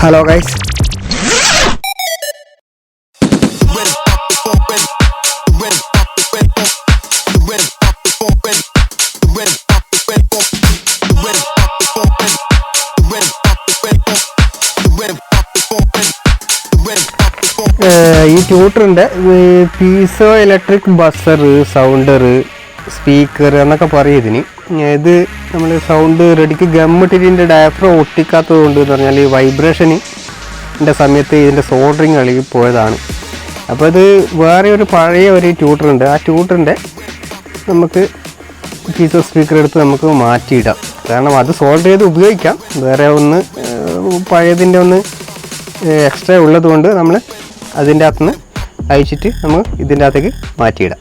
Hello guys, ഈ ട്യൂട്ടറിൻ്റെ piezo electric buzzer, sounder, speaker എന്നൊക്കെ പറയും ഇതിന്. ഇത് നമ്മൾ സൗണ്ട് റെഡിക്ക് ഗമ്മിട്ടിൻ്റെ ഡയഫ്രം ഒട്ടിക്കാത്തത് കൊണ്ട് എന്ന് പറഞ്ഞാൽ ഈ വൈബ്രേഷൻ്റെ സമയത്ത് ഇതിൻ്റെ സോൾഡറിങ് അളുകി പോയതാണ്. അപ്പോൾ ഇത് വേറെ ഒരു പഴയ ഒരു ട്യൂട്ടറുണ്ട്. ആ ട്യൂട്ടറിൻ്റെ നമുക്ക് പീസോ സ്പീക്കർ എടുത്ത് നമുക്ക് മാറ്റിയിടാം. കാരണം അത് സോൾഡർ ചെയ്ത് ഉപയോഗിക്കാം. വേറെ ഒന്ന് പഴയതിൻ്റെ ഒന്ന് എക്സ്ട്രാ ഉള്ളത് കൊണ്ട് നമ്മൾ അതിൻ്റെ അകത്തുനിന്ന് അയച്ചിട്ട് നമുക്ക് ഇതിൻ്റെ അകത്തേക്ക് മാറ്റിയിടാം.